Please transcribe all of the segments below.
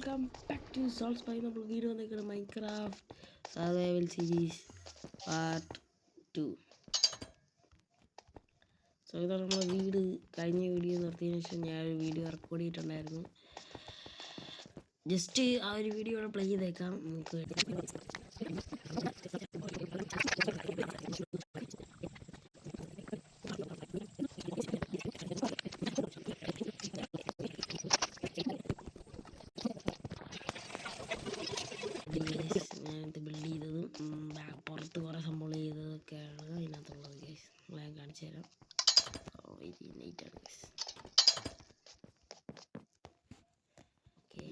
Welcome back to souls by. നമ്മൾ video വന്നിരിക്കുന്നത് Minecraft survival series part 2. So ഇതാണ് നമ്മൾ വീട്. കഴിഞ്ഞ വീഡിയോ നിർത്തിയതിനു ശേഷം ഞാനൊരു വീഡിയോ റെക്കോർഡ് ചെയ്തിട്ടുണ്ടായിരുന്നു. ജസ്റ്റ് ആ ഒരു വീഡിയോ പ്ലേ ചെയ്തേക്കാം. നമുക്ക് ഞാനത് ബിൽഡ് ചെയ്തതും പുറത്ത് കുറേ സംഭവം ചെയ്തതൊക്കെയാണ് അതിനകത്തുള്ളത് ഗൈസ്. ഞാൻ കാണിച്ചു തരാം. നൈറ്റാണ് ഗൈസ്. Okay,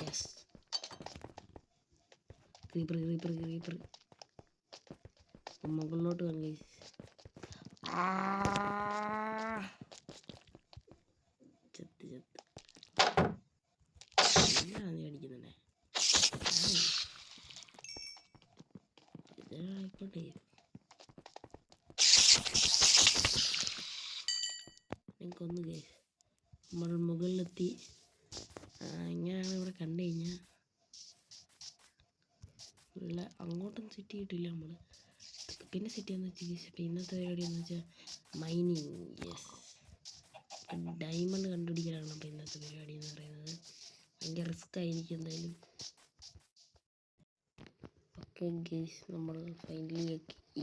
yes. ക്രീപ്പർ മുകളിലോട്ട് വേണം ഗൈസ്. ചത്ത് എന്താണ് അടിക്കുന്നേ? ആയിക്കോട്ടെ, എനിക്കൊന്ന് ഗൈസ്. നമ്മൾ മുകളിലെത്തി. ഇങ്ങനെയാണ് ഇവിടെ കണ്ടു കഴിഞ്ഞാൽ ഉള്ള അങ്ങോട്ടൊന്നും സെറ്റ് ചെയ്തിട്ടില്ല നമ്മൾ. പിന്നെ സെറ്റ് ചെയ്യാന്ന് വെച്ചാൽ ഇപ്പം ഇന്നത്തെ പരിപാടി എന്ന് വെച്ചാൽ മൈനിങ്. യെസ്, ഡയമണ്ട് കണ്ടുപിടിക്കലാണ് അപ്പോൾ ഇന്നത്തെ പരിപാടി എന്ന് പറയുന്നത്. ഭയങ്കര റിസ്ക് ആയിരിക്കും എന്തായാലും. ഓക്കെ ഗൈസ്, നമ്മൾ ഫൈനലി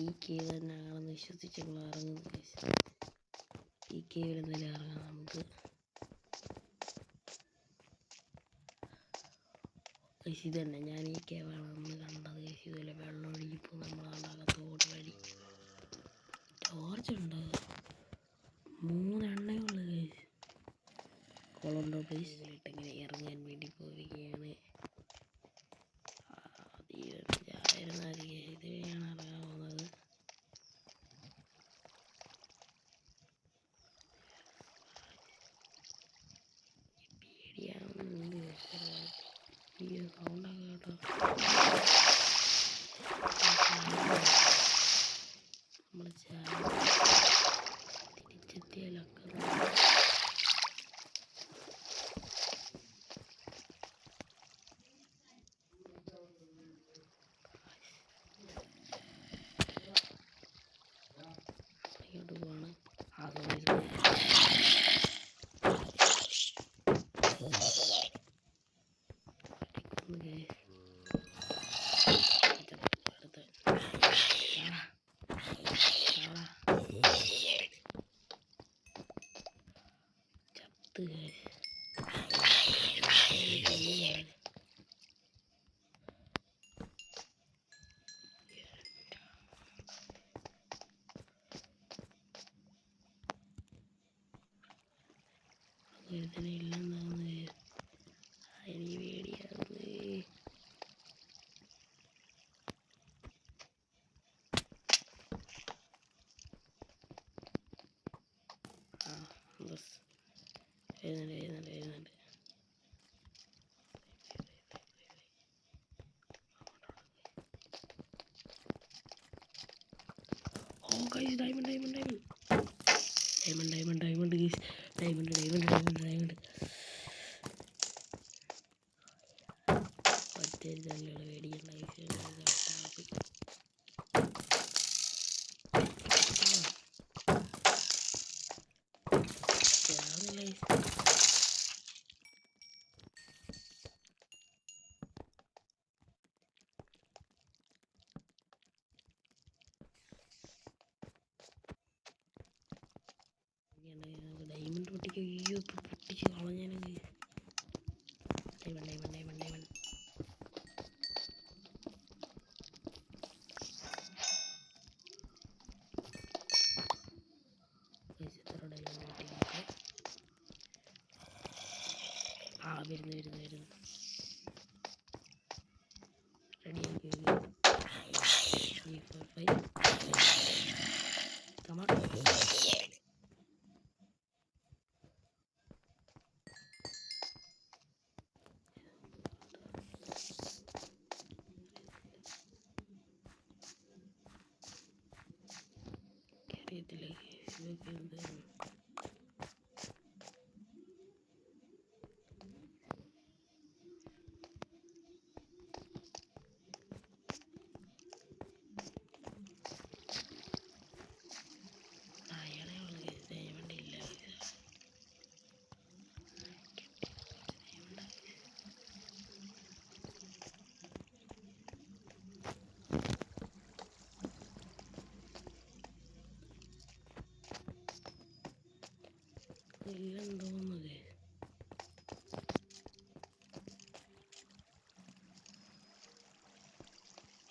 ഈ കേവ് തന്നെയാണെന്ന് വിശ്വസിച്ച് നമ്മൾ ഇറങ്ങുന്നു ഗൈസ്. ഈ കേവിൽ എന്തായാലും ഇറങ്ങാം നമുക്ക്. ഗൈസ് ഇത് തന്നെ, ഞാൻ ഈ കേവാണ് നമ്മൾ കണ്ടത് ഗൈസ്. ഇതുപോലെ വെള്ളം ഒഴുകിപ്പോൾ നമ്മളകത്തോട്ട് വഴി. ടോർച്ചുണ്ട്, 3 എണ്ണയുള്ളു ഗൈസ്. കൊളണ്ടോ ഗൈസ്. ഇങ്ങനെ ഇറങ്ങാൻ വേണ്ടി പോവുകയാണ്. ഇതിനെയാണ് ഇറങ്ങാൻ പോകുന്നത്. പേടിയാവുന്നുണ്ട് ഈ സൗണ്ടൊക്കെ കേട്ടോ. നമ്മൾ തിരിച്ചെത്തിയാലൊക്കെ ഇങ്ങോട്ട് പോവാണ്. ഇതിനെ ഇല്ലെന്നാണ് എനിക്ക് പേടിയാവുന്നത്. വരുന്നുണ്ട്. ഓ ഗൈസ്, ഡയമണ്ട് ഗൈസ്. ഡയമണ്ട് ഒറ്റ തന്നെയുള്ള പേടിക്കണ്ട ഡയമണ്ട് പൊട്ടിക്ക്. അയ്യോ, പൊട്ടിച്ച് കളഞ്ഞാലും ഡയമണ്ട് വരുന്നു. റെഡിയാക്കി 3, 4, 5. Come on. എല്ലാം തോന്നുന്നത്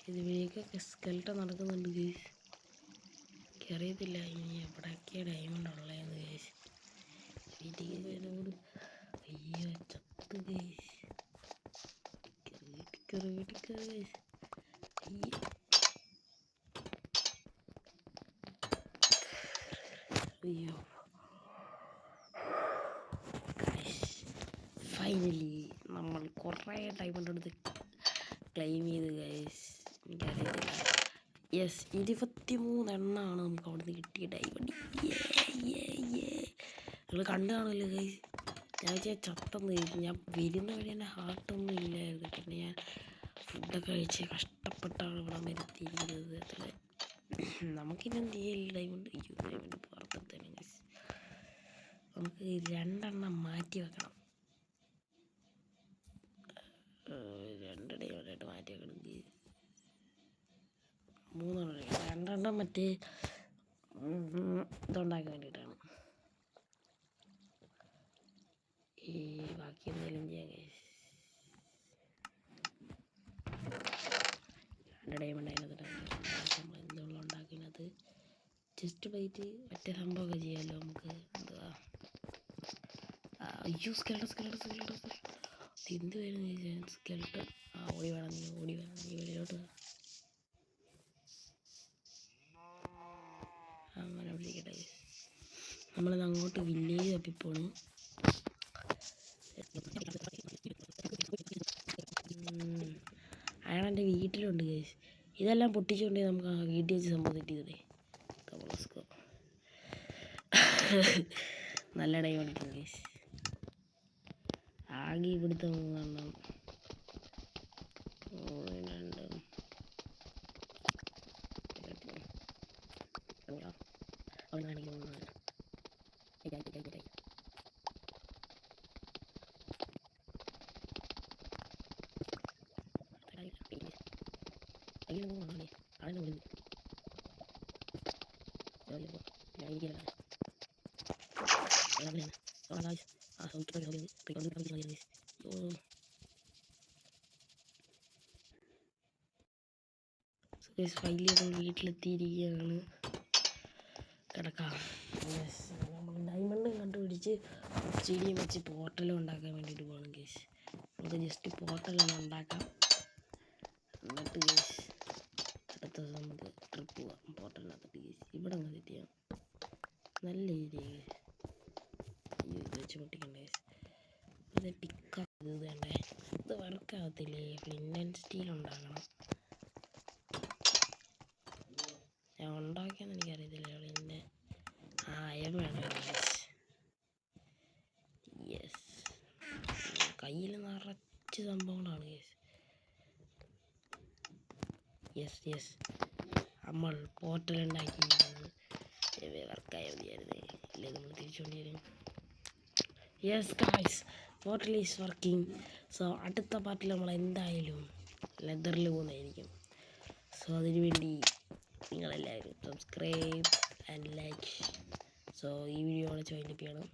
ഇതുവരെയൊക്കെ സ്കെൽട്ടൺ നടക്കുന്നുണ്ട് ഗൈസ്. എനിക്കറിയത്തില്ല ഇനി എവിടെയൊക്കെയാണ് ഡയമണ്ട് ഉള്ളതെന്ന് ഗൈസ്. വീട്ടിൽ അയ്യോ ചത്ത് ഗൈസ്. വീട്ടിൽ ഗൈസ്. അയ്യോ ഫൈനലി നമ്മൾ കുറേ ഡയമണ്ട് എടുത്ത് ക്ലെയിം ചെയ്ത് ഗൈസ്. എനിക്കറിയത്തില്ല. യെസ് 23 എണ്ണമാണ് നമുക്ക് അവിടെ നിന്ന് കിട്ടിയ ഡയമണ്ട്. നിങ്ങൾ കണ്ടു കാണുമല്ലോ ഗൈസ്. ഞാൻ ചത്തെന്ന് കഴിച്ചു. ഞാൻ വരുന്ന വഴി തന്നെ ഹാർട്ടൊന്നും ഇല്ലായിരുന്നു. പിന്നെ ഞാൻ ഫുഡൊക്കെ കഴിച്ച് കഷ്ടപ്പെട്ടാണ് ഇവിടെ വരുത്തിയിരിക്കുന്നത്. അത്ര നമുക്കിനി എന്ത് ചെയ്യില്ല. ഡയമണ്ട് പുറത്തെടുത്തേനെ ഗൈസ്. നമുക്ക് 2 മാറ്റി വെക്കണം. 2 ഡയമണ്ടായിട്ട് മാറ്റി വെക്കണം. 3 മറ്റേ ഇതുണ്ടാക്കാൻ വേണ്ടിയിട്ടാണ്. ഈ ബാക്കി എന്തെങ്കിലും ചെയ്യാൻ ഗൈസ്. 2 ഡയമണ്ട് അതിനകത്ത് നമ്മൾ എന്തുള്ള ഉണ്ടാക്കുന്നത് ജസ്റ്റ് പോയിട്ട് മറ്റേ സംഭവമൊക്കെ ചെയ്യാമല്ലോ നമുക്ക്. എന്തുവാ അയ്യോ സ്കെൽട്ടൺ എന്ത് വരുന്ന സ്കെൽട്ടൺ. ഓടി വേണം നീ വെളിയിലോട്ട്. അങ്ങനെ വിളിക്കട്ടെ. നമ്മളിത് അങ്ങോട്ട് വില്ലേജ് തപ്പിപ്പോണ്. അയാൾ എൻ്റെ വീട്ടിലുണ്ട് ഗൈസ്. ഇതെല്ലാം പൊട്ടിച്ചുകൊണ്ട് നമുക്ക് വീട്ടിൽ വെച്ച് സംഭവം തെറ്റിയതേ. നല്ല ഡയമണ്ട് ഗൈസ്. ആകെ ഇവിടുത്തെ 3 എണ്ണം. 5 വീട്ടിലെത്തിയിരിക്കുകയാണ്. കിടക്കാം. നമ്മൾ ഡയമണ്ട് കണ്ടുപിടിച്ച് ചെടിയും വെച്ച് പോർട്ടലും ഉണ്ടാക്കാൻ വേണ്ടിയിട്ട് പോകണം ഗൈസ്. നമുക്ക് ജസ്റ്റ് പോർട്ടലൊന്നും ഉണ്ടാക്കാം. എന്നിട്ട് ഗൈസ് അടുത്ത ദിവസം നമുക്ക് ട്രിപ്പ് പോവാം പോർട്ടലിനകത്ത് ഗൈസ്. ഇവിടെ അങ്ങ് സെറ്റ് ചെയ്യാം. നല്ല ഏരിയ ഇത് വെച്ച് പൊട്ടിക്കണ്ട ഗൈസ്. ഇത് പിക്ക ഇത് വേണ്ടേ. ഇത് വർക്കാകത്തില്ലേ. ഫ്ലിന്റ് ആൻഡ് സ്റ്റീൽ ഉണ്ടാക്കണം. ഞാൻ ഉണ്ടാക്കിയെന്ന് എനിക്കറിയത്തില്ല. പിന്നെ അയൺ വേണം ഗൈസ്. യെസ് കയ്യിൽ നിറച്ച് സംഭവങ്ങളാണ് ഗൈസ്. യെസ് നമ്മൾ പോർട്ടൽ ഉണ്ടാക്കി വർക്കായാൽ മതിയായിരുന്നു. ഇല്ലേ നമ്മൾ തിരിച്ചുകൊണ്ട് വരും. Yes guys portal is working. So അടുത്ത പാർട്ടിൽ നമ്മൾ എന്തായാലും ലെതറിൽ പോകുന്നതായിരിക്കും. സോ അതിനു വേണ്ടി നിങ്ങളെല്ലാവരും സബ്സ്ക്രൈബ് ആൻഡ് ലൈക്ക്. സോ ഈ വീഡിയോ അവിടെ വൈൻഡപ്പ് ചെയ്യണം.